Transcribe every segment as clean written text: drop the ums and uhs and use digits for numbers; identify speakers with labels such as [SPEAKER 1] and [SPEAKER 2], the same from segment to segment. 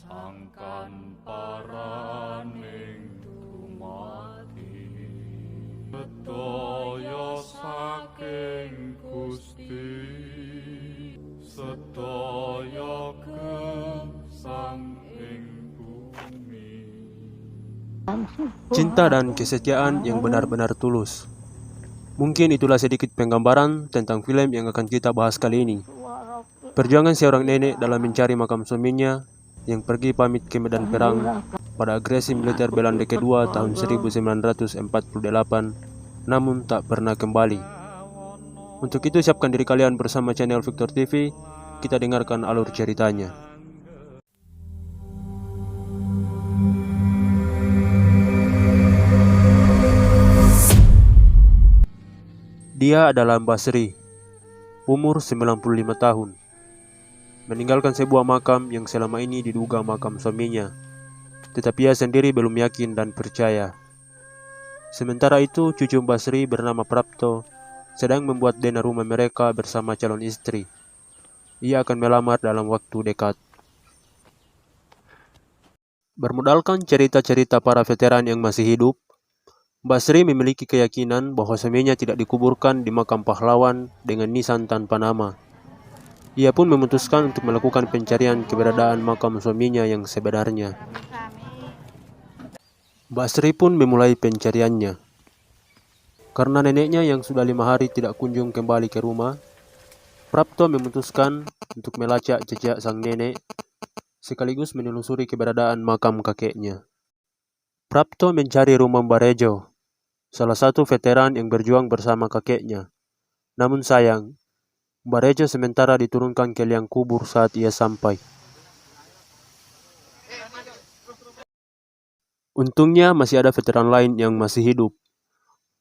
[SPEAKER 1] sangkan paraning dumati sedaya saking Gusti sedaya gesang ing bumi.
[SPEAKER 2] Cinta dan kesetiaan yang benar-benar tulus. Mungkin itulah sedikit penggambaran tentang film yang akan kita bahas kali ini. Perjuangan seorang nenek dalam mencari makam suaminya yang pergi pamit ke medan perang pada agresi militer Belanda kedua tahun 1948, namun tak pernah kembali. Untuk itu siapkan diri kalian bersama channel Victor TV, kita dengarkan alur ceritanya. Dia adalah Mbah Sri, umur 95 tahun. Meninggalkan sebuah makam yang selama ini diduga makam suaminya, tetapi ia sendiri belum yakin dan percaya. Sementara itu, cucu Mbah Sri bernama Prapto sedang membuat dana rumah mereka bersama calon istri. Ia akan melamar dalam waktu dekat. Bermodalkan cerita-cerita para veteran yang masih hidup, Mbah Sri memiliki keyakinan bahwa suaminya tidak dikuburkan di makam pahlawan dengan nisan tanpa nama. Ia pun memutuskan untuk melakukan pencarian keberadaan makam suaminya yang sebenarnya. Mbah Sri pun memulai pencariannya. Karena neneknya yang sudah 5 hari tidak kunjung kembali ke rumah, Prapto memutuskan untuk melacak jejak sang nenek, sekaligus menelusuri keberadaan makam kakeknya. Prapto mencari rumah Mbah Rejo, salah satu veteran yang berjuang bersama kakeknya. Namun sayang, Mbah Rejo sementara diturunkan ke liang kubur saat ia sampai. Untungnya masih ada veteran lain yang masih hidup.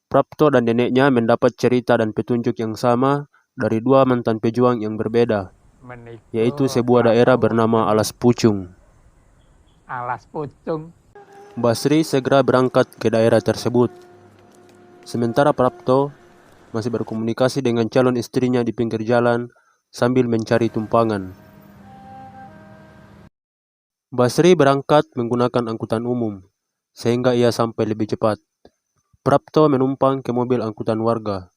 [SPEAKER 2] Prapto dan neneknya mendapat cerita dan petunjuk yang sama dari dua mantan pejuang yang berbeda, yaitu sebuah daerah bernama Alas Pucung.
[SPEAKER 3] Alas Pucung.
[SPEAKER 2] Mbah Sri segera berangkat ke daerah tersebut. Sementara Prapto masih berkomunikasi dengan calon istrinya di pinggir jalan sambil mencari tumpangan. Mbah Sri berangkat menggunakan angkutan umum, sehingga ia sampai lebih cepat. Prapto menumpang ke mobil angkutan warga.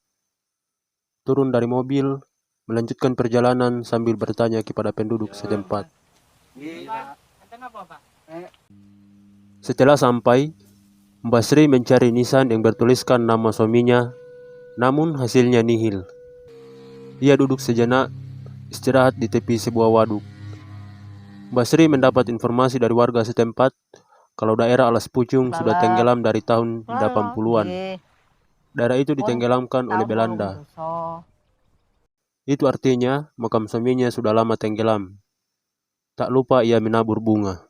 [SPEAKER 2] Turun dari mobil, melanjutkan perjalanan sambil bertanya kepada penduduk setempat. Setelah sampai, Mbah Sri mencari nisan yang bertuliskan nama suaminya, namun hasilnya nihil. Ia duduk sejenak, istirahat di tepi sebuah waduk. Mbah Sri mendapat informasi dari warga setempat kalau daerah Alas Pucung sudah tenggelam dari tahun 80-an. Daerah itu ditenggelamkan oleh Belanda. Itu artinya makam suaminya sudah lama tenggelam. Tak lupa ia menabur bunga.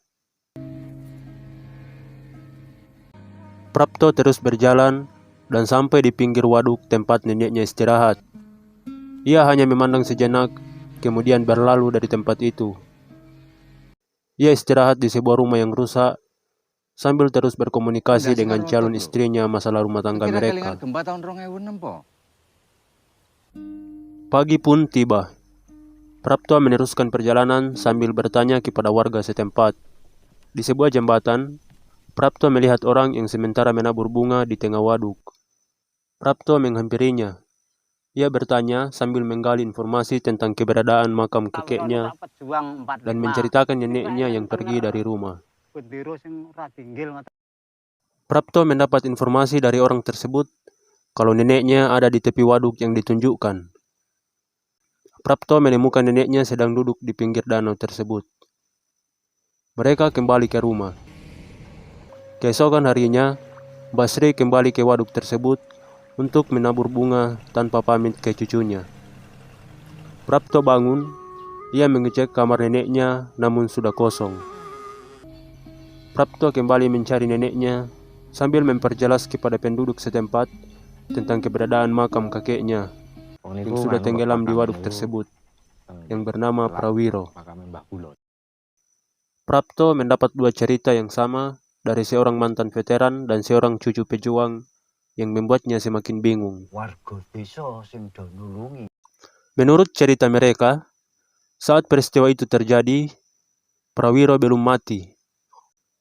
[SPEAKER 2] Prapto terus berjalan dan sampai di pinggir waduk tempat neneknya istirahat. Ia hanya memandang sejenak, kemudian berlalu dari tempat itu. Ia istirahat di sebuah rumah yang rusak, sambil terus berkomunikasi dengan calon istrinya masalah rumah tangga mereka. Pagi pun tiba. Prapto meneruskan perjalanan sambil bertanya kepada warga setempat. Di sebuah jembatan, Prapto melihat orang yang sementara menabur bunga di tengah waduk. Prapto menghampirinya. Ia bertanya sambil menggali informasi tentang keberadaan makam kakeknya dan menceritakan neneknya yang pergi dari rumah. Prapto mendapat informasi dari orang tersebut kalau neneknya ada di tepi waduk yang ditunjukkan. Prapto menemukan neneknya sedang duduk di pinggir danau tersebut. Mereka kembali ke rumah. Keesokan harinya, Mbah Sri kembali ke waduk tersebut untuk menabur bunga tanpa pamit ke cucunya. Prapto bangun, ia mengecek kamar neneknya namun sudah kosong. Prapto kembali mencari neneknya sambil memperjelas kepada penduduk setempat tentang keberadaan makam kakeknya yang sudah tenggelam di waduk tersebut, yang bernama Prawiro. Prapto mendapat dua cerita yang sama dari seorang mantan veteran dan seorang cucu pejuang yang membuatnya semakin bingung. Menurut cerita mereka, saat peristiwa itu terjadi, Prawiro belum mati.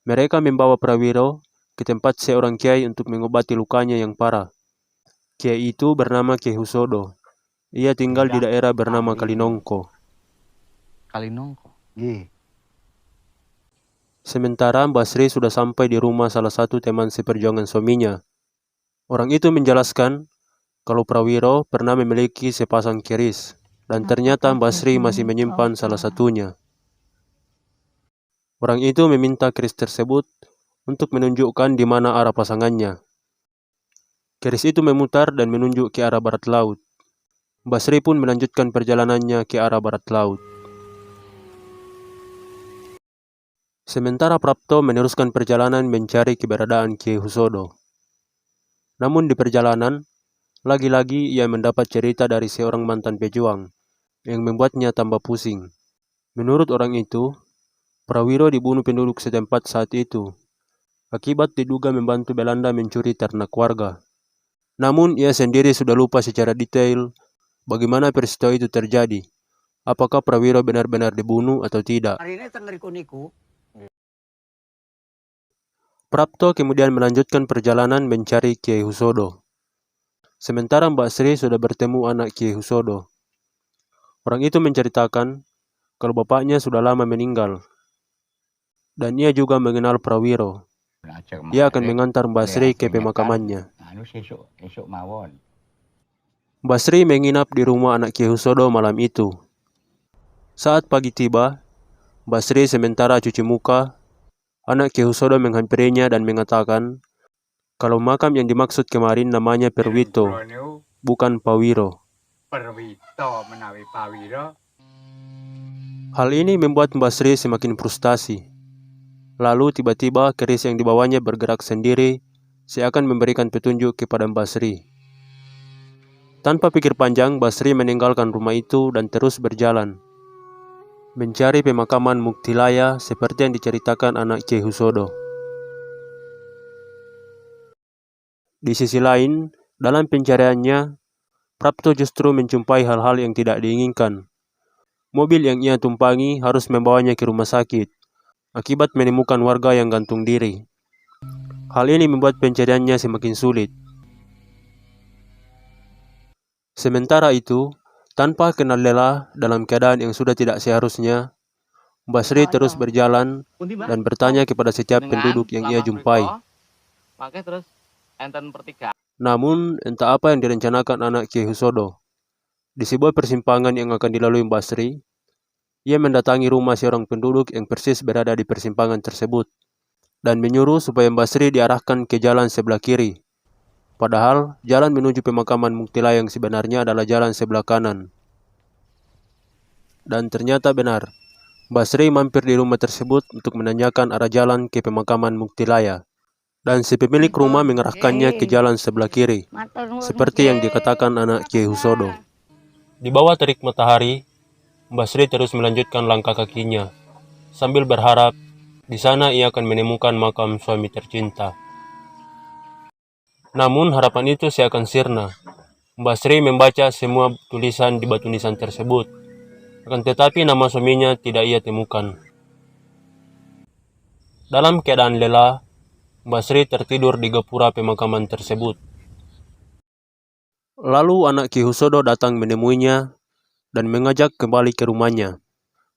[SPEAKER 2] Mereka membawa Prawiro ke tempat seorang kiai untuk mengobati lukanya yang parah. Kiai itu bernama Kiai Husodo. Ia tinggal di daerah bernama Kalinongko.
[SPEAKER 4] Kalinongko. Nggih.
[SPEAKER 2] Sementara Mbah Sri sudah sampai di rumah salah satu teman seperjuangan suaminya. Orang itu menjelaskan kalau Prawiro pernah memiliki sepasang keris, dan ternyata Mbah Sri masih menyimpan salah satunya. Orang itu meminta keris tersebut untuk menunjukkan di mana arah pasangannya. Keris itu memutar dan menunjuk ke arah barat laut. Mbah Sri pun melanjutkan perjalanannya ke arah barat laut. Sementara Prapto meneruskan perjalanan mencari keberadaan Kiai Husodo. Namun di perjalanan, lagi-lagi ia mendapat cerita dari seorang mantan pejuang yang membuatnya tambah pusing. Menurut orang itu, Prawiro dibunuh penduduk setempat saat itu, akibat diduga membantu Belanda mencuri ternak warga. Namun ia sendiri sudah lupa secara detail bagaimana peristiwa itu terjadi. Apakah Prawiro benar-benar dibunuh atau tidak? Prapto kemudian melanjutkan perjalanan mencari Kiai Husodo. Sementara Mbak Sri sudah bertemu anak Kiai Husodo. Orang itu menceritakan kalau bapaknya sudah lama meninggal. Dan ia juga mengenal Prawiro. Ia akan mengantar Mbak Sri ke pemakamannya. Mbak Sri menginap di rumah anak Kiai Husodo malam itu. Saat pagi tiba, Mbak Sri sementara cuci muka, anak Kiai Husodo menghampirinya dan mengatakan kalau makam yang dimaksud kemarin namanya Perwito, bukan Pawiro. Hal ini membuat Mbak Sri semakin frustasi. Lalu tiba-tiba keris yang dibawanya bergerak sendiri, seakan memberikan petunjuk kepada Mbak Sri. Tanpa pikir panjang, Mbak Sri meninggalkan rumah itu dan terus berjalan mencari pemakaman Muktilaya seperti yang diceritakan anak Kiai Husodo. Di sisi lain, dalam pencariannya, Prapto justru menjumpai hal-hal yang tidak diinginkan. Mobil yang ia tumpangi harus membawanya ke rumah sakit, akibat menemukan warga yang gantung diri. Hal ini membuat pencariannya semakin sulit. Sementara itu, tanpa kenal lelah dalam keadaan yang sudah tidak seharusnya, Mbak Sri terus berjalan dan bertanya kepada setiap penduduk yang ia jumpai. Namun, entah apa yang direncanakan anak Kiai Husodo. Di sebuah persimpangan yang akan dilalui Mbak Sri, ia mendatangi rumah seorang penduduk yang persis berada di persimpangan tersebut dan menyuruh supaya Mbak Sri diarahkan ke jalan sebelah kiri. Padahal, jalan menuju pemakaman Muktilaya yang sebenarnya adalah jalan sebelah kanan. Dan ternyata benar, Mbak Sri mampir di rumah tersebut untuk menanyakan arah jalan ke pemakaman Muktilaya. Dan si pemilik rumah mengarahkannya ke jalan sebelah kiri, seperti yang dikatakan anak Kiai Husodo. Di bawah terik matahari, Mbak Sri terus melanjutkan langkah kakinya, sambil berharap di sana ia akan menemukan makam suami tercinta. Namun harapan itu seakan sirna. Mbak Sri membaca semua tulisan di batu nisan tersebut. Akan tetapi nama suaminya tidak ia temukan. Dalam keadaan lelah, Mbak Sri tertidur di gapura pemakaman tersebut. Lalu anak Kiai Husodo datang menemuinya dan mengajak kembali ke rumahnya.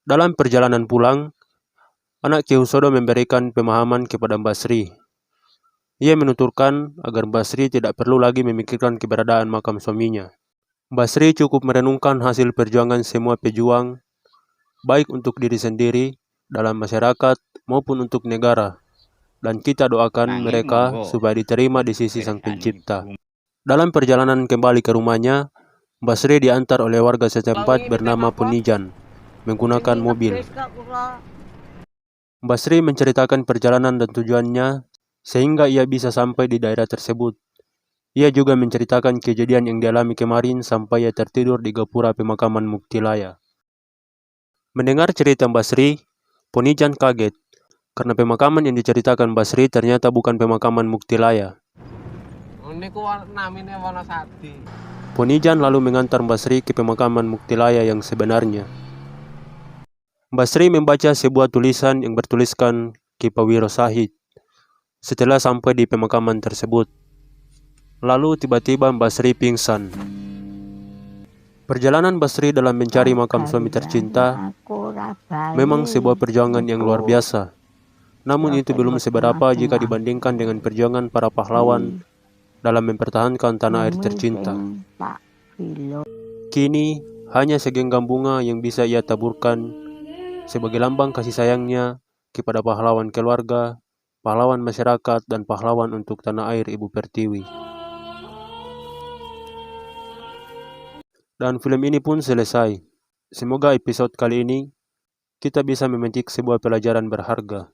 [SPEAKER 2] Dalam perjalanan pulang, anak Kiai Husodo memberikan pemahaman kepada Mbak Sri. Ia menuturkan agar Mbak Sri tidak perlu lagi memikirkan keberadaan makam suaminya. Mbak Sri cukup merenungkan hasil perjuangan semua pejuang, baik untuk diri sendiri, dalam masyarakat, maupun untuk negara. Dan kita doakan mereka supaya diterima di sisi Sang Pencipta. Dalam perjalanan kembali ke rumahnya, Mbak Sri diantar oleh warga setempat bernama Ponijan, menggunakan mobil. Mbak Sri menceritakan perjalanan dan tujuannya, sehingga ia bisa sampai di daerah tersebut. Ia juga menceritakan kejadian yang dialami kemarin sampai ia tertidur di gapura pemakaman Muktilaya. Mendengar cerita Mbak Sri, Ponijan kaget, karena pemakaman yang diceritakan Mbak Sri ternyata bukan pemakaman Muktilaya. Ponijan lalu mengantar Mbak Sri ke pemakaman Muktilaya yang sebenarnya. Mbak Sri membaca sebuah tulisan yang bertuliskan Kipawiro Sahid setelah sampai di pemakaman tersebut. Lalu tiba-tiba Mbak Sri pingsan. Perjalanan Mbak Sri dalam mencari makam suami tercinta memang sebuah perjuangan yang luar biasa. Namun itu belum seberapa jika dibandingkan dengan perjuangan para pahlawan dalam mempertahankan tanah air tercinta. Kini hanya segenggam bunga yang bisa ia taburkan sebagai lambang kasih sayangnya kepada pahlawan keluarga, pahlawan masyarakat, dan pahlawan untuk tanah air Ibu Pertiwi. Dan film ini pun selesai. Semoga episode kali ini kita bisa memetik sebuah pelajaran berharga.